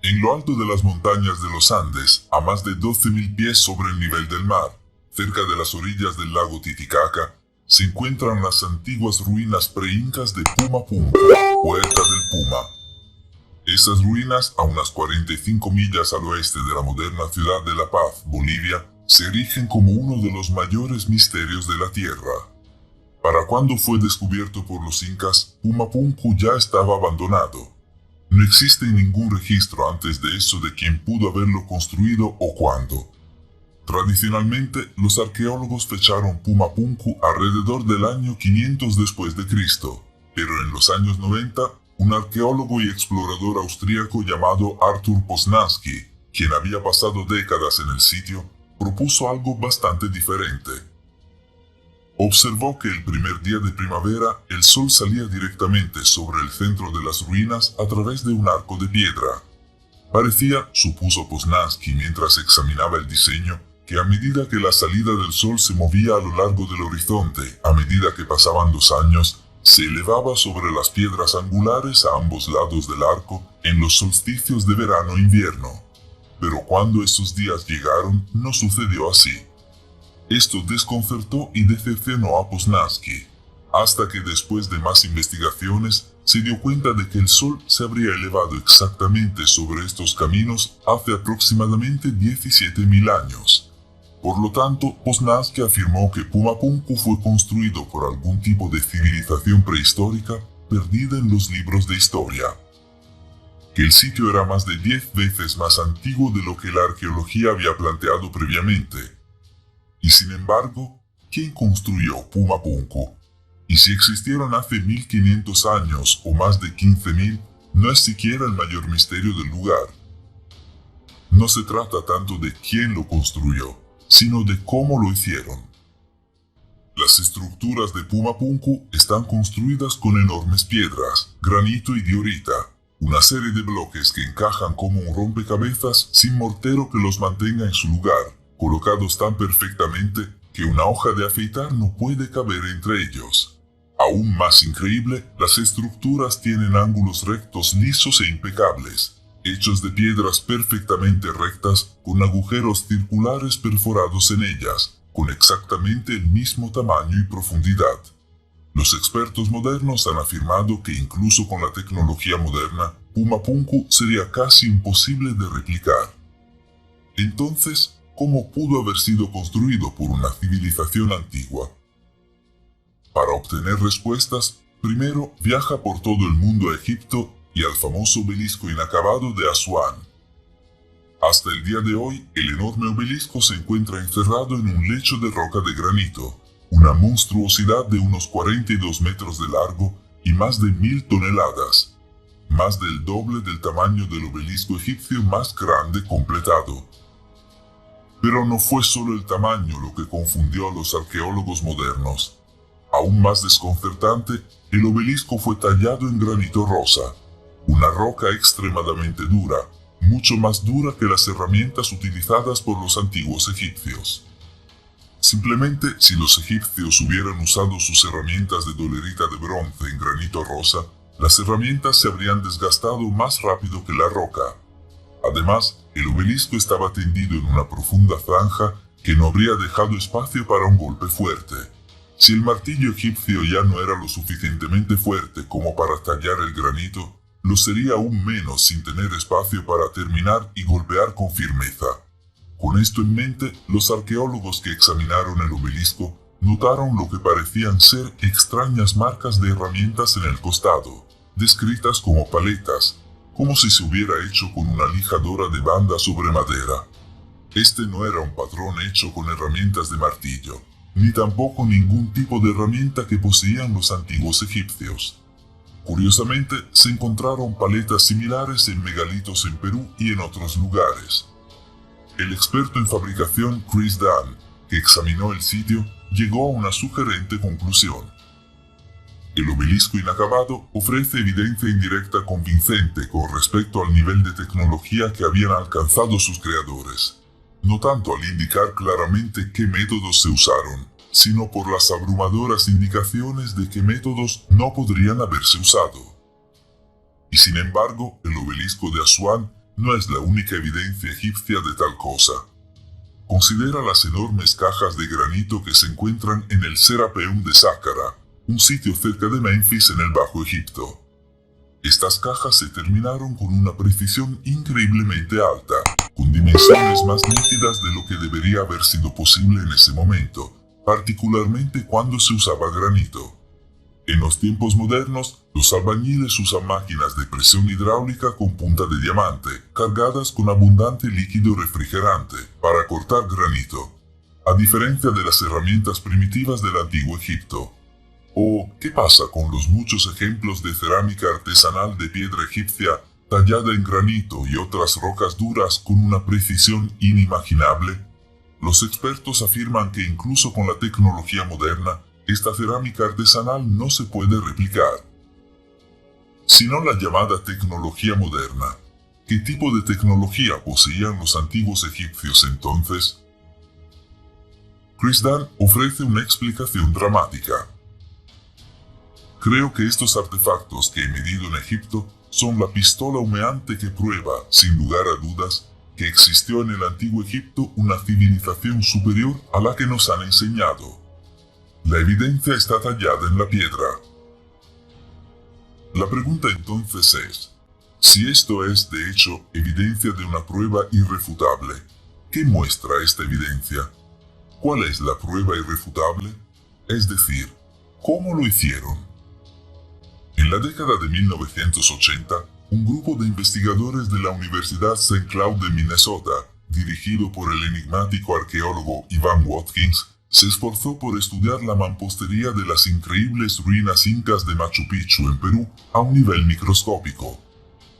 En lo alto de las montañas de los Andes, a más de 12.000 pies sobre el nivel del mar, cerca de las orillas del lago Titicaca, se encuentran las antiguas ruinas pre-incas de Pumapunku, Puerta del Puma. Esas ruinas, a unas 45 millas al oeste de la moderna ciudad de La Paz, Bolivia, se erigen como uno de los mayores misterios de la Tierra. Para cuando fue descubierto por los incas, Pumapunku ya estaba abandonado. No existe ningún registro antes de eso de quién pudo haberlo construido o cuándo. Tradicionalmente, los arqueólogos fecharon Pumapunku alrededor del año 500 después de Cristo, pero en los años 90, un arqueólogo y explorador austríaco llamado Arthur Poznański, quien había pasado décadas en el sitio, propuso algo bastante diferente. Observó que el primer día de primavera el sol salía directamente sobre el centro de las ruinas a través de un arco de piedra. Parecía, supuso Poznański mientras examinaba el diseño, que a medida que la salida del sol se movía a lo largo del horizonte, a medida que pasaban los años, se elevaba sobre las piedras angulares a ambos lados del arco en los solsticios de verano e invierno. Pero cuando esos días llegaron, no sucedió así. Esto desconcertó y decepcionó a Poznański, hasta que después de más investigaciones, se dio cuenta de que el sol se habría elevado exactamente sobre estos caminos hace aproximadamente 17.000 años. Por lo tanto, Poznański afirmó que Pumapunku fue construido por algún tipo de civilización prehistórica perdida en los libros de historia. Que el sitio era más de 10 veces más antiguo de lo que la arqueología había planteado previamente. Y sin embargo, ¿quién construyó Pumapunku? Y si existieron hace 1500 años o más de 15.000, no es siquiera el mayor misterio del lugar. No se trata tanto de quién lo construyó, sino de cómo lo hicieron. Las estructuras de Pumapunku están construidas con enormes piedras, granito y diorita, una serie de bloques que encajan como un rompecabezas sin mortero que los mantenga en su lugar, colocados tan perfectamente que una hoja de afeitar no puede caber entre ellos. Aún más increíble, las estructuras tienen ángulos rectos lisos e impecables, hechos de piedras perfectamente rectas con agujeros circulares perforados en ellas, con exactamente el mismo tamaño y profundidad. Los expertos modernos han afirmado que incluso con la tecnología moderna, Pumapunku sería casi imposible de replicar. Entonces, ¿cómo pudo haber sido construido por una civilización antigua? Para obtener respuestas, primero viaja por todo el mundo a Egipto y al famoso obelisco inacabado de Asuán. Hasta el día de hoy, el enorme obelisco se encuentra encerrado en un lecho de roca de granito, una monstruosidad de unos 42 metros de largo y más de 1.000 toneladas, más del doble del tamaño del obelisco egipcio más grande completado. Pero no fue solo el tamaño lo que confundió a los arqueólogos modernos. Aún más desconcertante, el obelisco fue tallado en granito rosa, una roca extremadamente dura, mucho más dura que las herramientas utilizadas por los antiguos egipcios. Simplemente, si los egipcios hubieran usado sus herramientas de dolerita de bronce en granito rosa, las herramientas se habrían desgastado más rápido que la roca. Además, el obelisco estaba tendido en una profunda zanja que no habría dejado espacio para un golpe fuerte. Si el martillo egipcio ya no era lo suficientemente fuerte como para tallar el granito, lo sería aún menos sin tener espacio para terminar y golpear con firmeza. Con esto en mente, los arqueólogos que examinaron el obelisco notaron lo que parecían ser extrañas marcas de herramientas en el costado, descritas como paletas, como si se hubiera hecho con una lijadora de banda sobre madera. Este no era un patrón hecho con herramientas de martillo, ni tampoco ningún tipo de herramienta que poseían los antiguos egipcios. Curiosamente, se encontraron paletas similares en megalitos en Perú y en otros lugares. El experto en fabricación Chris Dunn, que examinó el sitio, llegó a una sugerente conclusión. El obelisco inacabado ofrece evidencia indirecta convincente con respecto al nivel de tecnología que habían alcanzado sus creadores. No tanto al indicar claramente qué métodos se usaron, sino por las abrumadoras indicaciones de qué métodos no podrían haberse usado. Y sin embargo, el obelisco de Asuán no es la única evidencia egipcia de tal cosa. Considera las enormes cajas de granito que se encuentran en el Serapeum de Sácara, un sitio cerca de Memphis en el Bajo Egipto. Estas cajas se terminaron con una precisión increíblemente alta, con dimensiones más nítidas de lo que debería haber sido posible en ese momento, particularmente cuando se usaba granito. En los tiempos modernos, los albañiles usan máquinas de presión hidráulica con punta de diamante, cargadas con abundante líquido refrigerante, para cortar granito, a diferencia de las herramientas primitivas del antiguo Egipto. ¿O qué pasa con los muchos ejemplos de cerámica artesanal de piedra egipcia tallada en granito y otras rocas duras con una precisión inimaginable? Los expertos afirman que incluso con la tecnología moderna, esta cerámica artesanal no se puede replicar. Si no la llamada tecnología moderna, ¿qué tipo de tecnología poseían los antiguos egipcios entonces? Chris Dunn ofrece una explicación dramática. Creo que estos artefactos que he medido en Egipto son la pistola humeante que prueba, sin lugar a dudas, que existió en el antiguo Egipto una civilización superior a la que nos han enseñado. La evidencia está tallada en la piedra. La pregunta entonces es, si esto es, de hecho, evidencia de una prueba irrefutable, ¿qué muestra esta evidencia? ¿Cuál es la prueba irrefutable? Es decir, ¿cómo lo hicieron? En la década de 1980, un grupo de investigadores de la Universidad St. Cloud de Minnesota, dirigido por el enigmático arqueólogo Ivan Watkins, se esforzó por estudiar la mampostería de las increíbles ruinas incas de Machu Picchu en Perú a un nivel microscópico.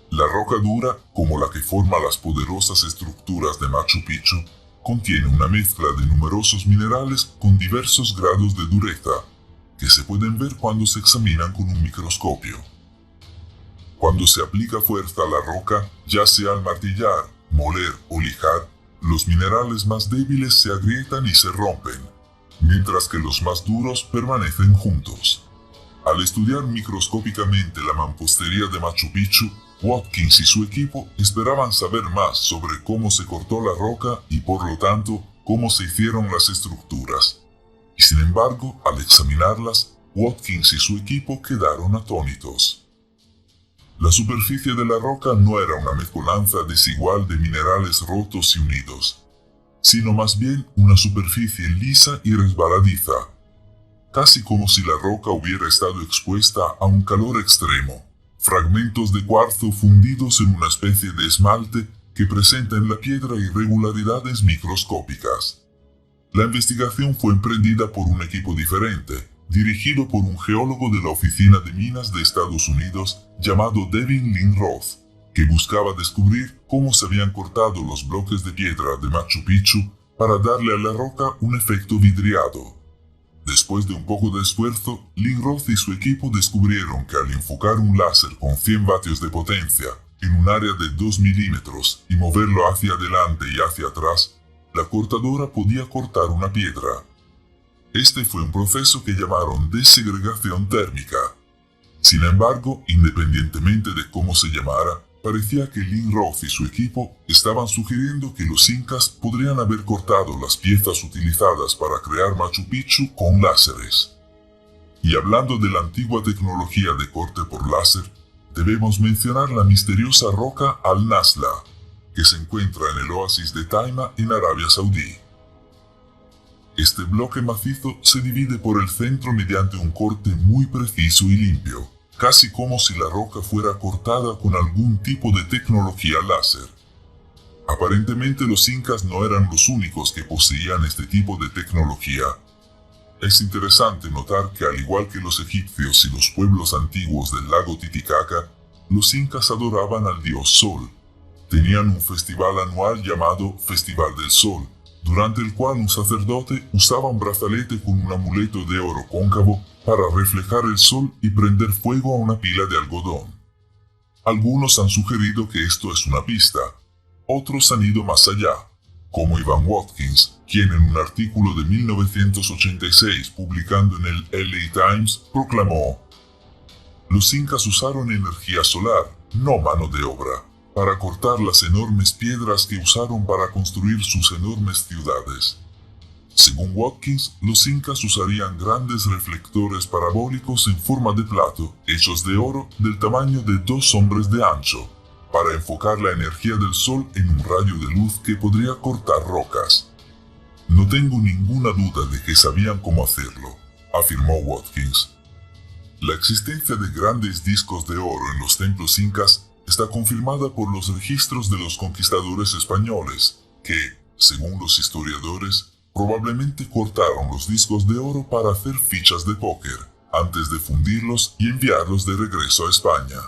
La roca dura, como la que forma las poderosas estructuras de Machu Picchu, contiene una mezcla de numerosos minerales con diversos grados de dureza, que se pueden ver cuando se examinan con un microscopio. Cuando se aplica fuerza a la roca, ya sea al martillar, moler o lijar, los minerales más débiles se agrietan y se rompen, mientras que los más duros permanecen juntos. Al estudiar microscópicamente la mampostería de Machu Picchu, Watkins y su equipo esperaban saber más sobre cómo se cortó la roca y por lo tanto cómo se hicieron las estructuras. Y sin embargo, al examinarlas, Watkins y su equipo quedaron atónitos. La superficie de la roca no era una mezcolanza desigual de minerales rotos y unidos, sino más bien una superficie lisa y resbaladiza, casi como si la roca hubiera estado expuesta a un calor extremo. Fragmentos de cuarzo fundidos en una especie de esmalte que presenta en la piedra irregularidades microscópicas. La investigación fue emprendida por un equipo diferente, dirigido por un geólogo de la Oficina de Minas de Estados Unidos llamado Devin Lynn Roth, que buscaba descubrir cómo se habían cortado los bloques de piedra de Machu Picchu para darle a la roca un efecto vidriado. Después de un poco de esfuerzo, Lynn Roth y su equipo descubrieron que al enfocar un láser con 100 vatios de potencia en un área de 2 milímetros y moverlo hacia adelante y hacia atrás, la cortadora podía cortar una piedra. Este fue un proceso que llamaron desegregación térmica. Sin embargo, independientemente de cómo se llamara, parecía que Lynn Roth y su equipo estaban sugiriendo que los incas podrían haber cortado las piezas utilizadas para crear Machu Picchu con láseres. Y hablando de la antigua tecnología de corte por láser, debemos mencionar la misteriosa roca Al-Nazla, que se encuentra en el oasis de Taima en Arabia Saudí. Este bloque macizo se divide por el centro mediante un corte muy preciso y limpio, casi como si la roca fuera cortada con algún tipo de tecnología láser. Aparentemente los incas no eran los únicos que poseían este tipo de tecnología. Es interesante notar que al igual que los egipcios y los pueblos antiguos del lago Titicaca, los incas adoraban al dios Sol. Tenían un festival anual llamado Festival del Sol, durante el cual un sacerdote usaba un brazalete con un amuleto de oro cóncavo para reflejar el sol y prender fuego a una pila de algodón. Algunos han sugerido que esto es una pista, otros han ido más allá, como Ivan Watkins, quien en un artículo de 1986 publicando en el LA Times proclamó: "Los incas usaron energía solar, no mano de obra, para cortar las enormes piedras que usaron para construir sus enormes ciudades. Según Watkins, los incas usarían grandes reflectores parabólicos en forma de plato, hechos de oro del tamaño de 2 hombres de ancho, para enfocar la energía del sol en un rayo de luz que podría cortar rocas. No tengo ninguna duda de que sabían cómo hacerlo, afirmó Watkins. La existencia de grandes discos de oro en los templos incas está confirmada por los registros de los conquistadores españoles, que, según los historiadores, probablemente cortaron los discos de oro para hacer fichas de póker, antes de fundirlos y enviarlos de regreso a España.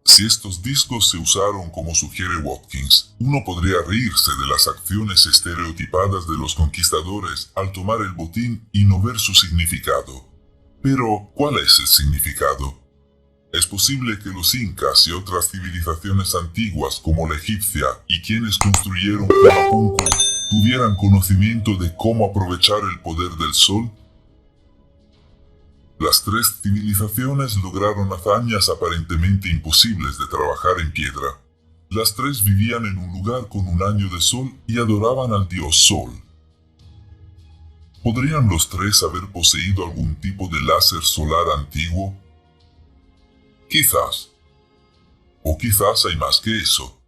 Si estos discos se usaron como sugiere Watkins, uno podría reírse de las acciones estereotipadas de los conquistadores al tomar el botín y no ver su significado. Pero, ¿cuál es el significado? Es posible que los incas y otras civilizaciones antiguas como la egipcia y quienes construyeron Pumapunku tuvieran conocimiento de cómo aprovechar el poder del sol. Las 3 civilizaciones lograron hazañas aparentemente imposibles de trabajar en piedra. Las 3 vivían en un lugar con un año de sol y adoraban al dios Sol. ¿Podrían los 3 haber poseído algún tipo de láser solar antiguo? Quizás. O quizás hay más que eso.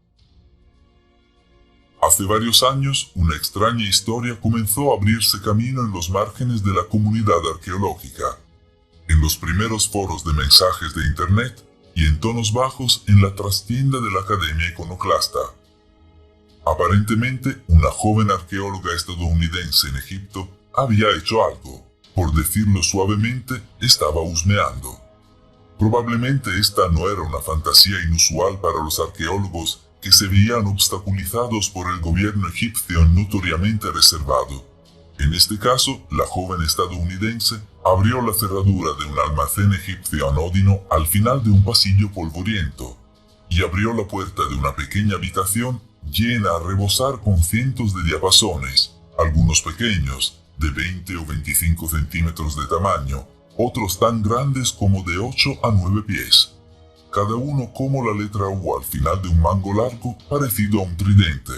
Hace varios años, una extraña historia comenzó a abrirse camino en los márgenes de la comunidad arqueológica, en los primeros foros de mensajes de Internet y en tonos bajos en la trastienda de la Academia Iconoclasta. Aparentemente, una joven arqueóloga estadounidense en Egipto había hecho algo, por decirlo suavemente, estaba husmeando. Probablemente esta no era una fantasía inusual para los arqueólogos que se veían obstaculizados por el gobierno egipcio notoriamente reservado. En este caso, la joven estadounidense abrió la cerradura de un almacén egipcio anodino al final de un pasillo polvoriento, y abrió la puerta de una pequeña habitación llena a rebosar con cientos de diapasones, algunos pequeños, de 20 o 25 centímetros de tamaño, otros tan grandes como de 8 a 9 pies. Cada uno como la letra U al final de un mango largo parecido a un tridente.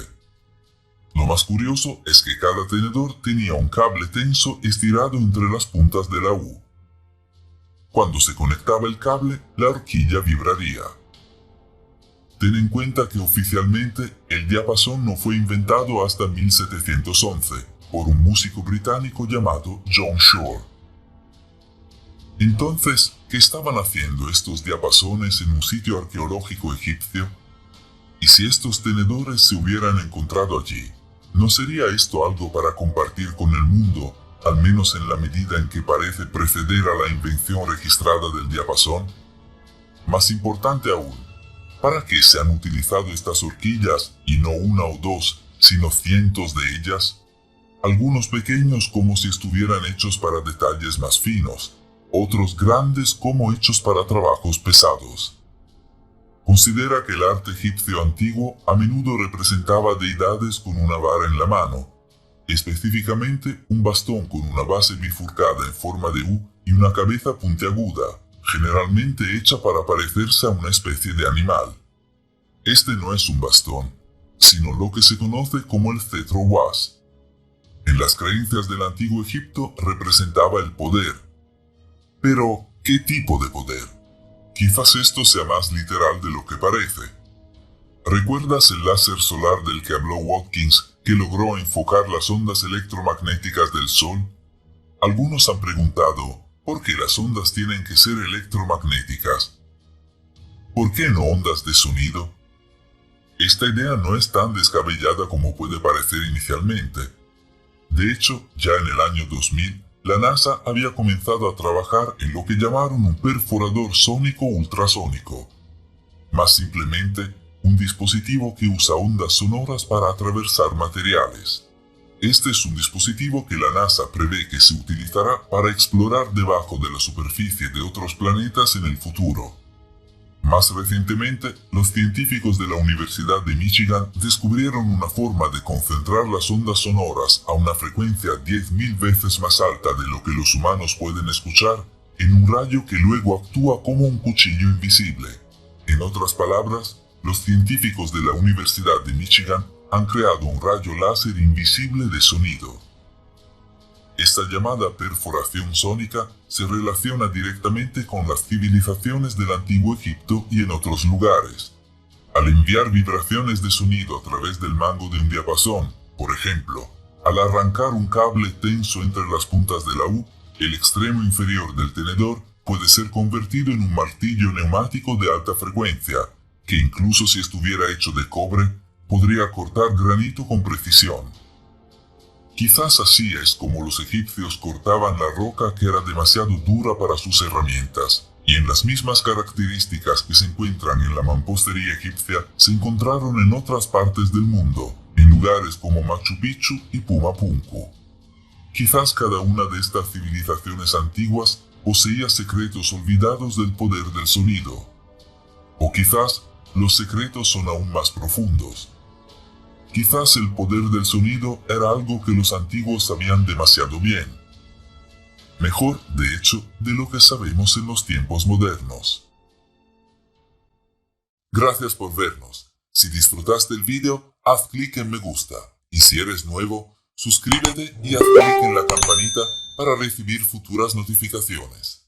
Lo más curioso es que cada tenedor tenía un cable tenso estirado entre las puntas de la U. Cuando se conectaba el cable, la horquilla vibraría. Ten en cuenta que oficialmente el diapasón no fue inventado hasta 1711 por un músico británico llamado John Shore. Entonces, ¿qué estaban haciendo estos diapasones en un sitio arqueológico egipcio? ¿Y si estos tenedores se hubieran encontrado allí? ¿No sería esto algo para compartir con el mundo, al menos en la medida en que parece preceder a la invención registrada del diapasón? Más importante aún, ¿para qué se han utilizado estas horquillas, y no una o dos, sino cientos de ellas? Algunos pequeños como si estuvieran hechos para detalles más finos, otros grandes como hechos para trabajos pesados. Considera que el arte egipcio antiguo a menudo representaba deidades con una vara en la mano, específicamente un bastón con una base bifurcada en forma de U y una cabeza puntiaguda, generalmente hecha para parecerse a una especie de animal. Este no es un bastón, sino lo que se conoce como el cetro Uas. En las creencias del antiguo Egipto representaba el poder. Pero, ¿qué tipo de poder? Quizás esto sea más literal de lo que parece. ¿Recuerdas el láser solar del que habló Watkins, que logró enfocar las ondas electromagnéticas del Sol? Algunos han preguntado, ¿por qué las ondas tienen que ser electromagnéticas? ¿Por qué no ondas de sonido? Esta idea no es tan descabellada como puede parecer inicialmente. De hecho, ya en el año 2000, la NASA había comenzado a trabajar en lo que llamaron un perforador sónico ultrasónico. Más simplemente, un dispositivo que usa ondas sonoras para atravesar materiales. Este es un dispositivo que la NASA prevé que se utilizará para explorar debajo de la superficie de otros planetas en el futuro. Más recientemente, los científicos de la Universidad de Michigan descubrieron una forma de concentrar las ondas sonoras a una frecuencia 10.000 veces más alta de lo que los humanos pueden escuchar, en un rayo que luego actúa como un cuchillo invisible. En otras palabras, Los científicos de la Universidad de Michigan han creado un rayo láser invisible de sonido. Esta llamada perforación sónica se relaciona directamente con las civilizaciones del Antiguo Egipto y en otros lugares. Al enviar vibraciones de sonido a través del mango de un diapasón, por ejemplo, al arrancar un cable tenso entre las puntas de la U, el extremo inferior del tenedor puede ser convertido en un martillo neumático de alta frecuencia, que incluso si estuviera hecho de cobre, podría cortar granito con precisión. Quizás así es como los egipcios cortaban la roca que era demasiado dura para sus herramientas, y en las mismas características que se encuentran en la mampostería egipcia se encontraron en otras partes del mundo, en lugares como Machu Picchu y Pumapunku. Quizás cada una de estas civilizaciones antiguas poseía secretos olvidados del poder del sonido. O quizás los secretos son aún más profundos. Quizás el poder del sonido era algo que los antiguos sabían demasiado bien. Mejor, de hecho, de lo que sabemos en los tiempos modernos. Gracias por vernos. Si disfrutaste el video, haz clic en me gusta. Y si eres nuevo, suscríbete y haz clic en la campanita para recibir futuras notificaciones.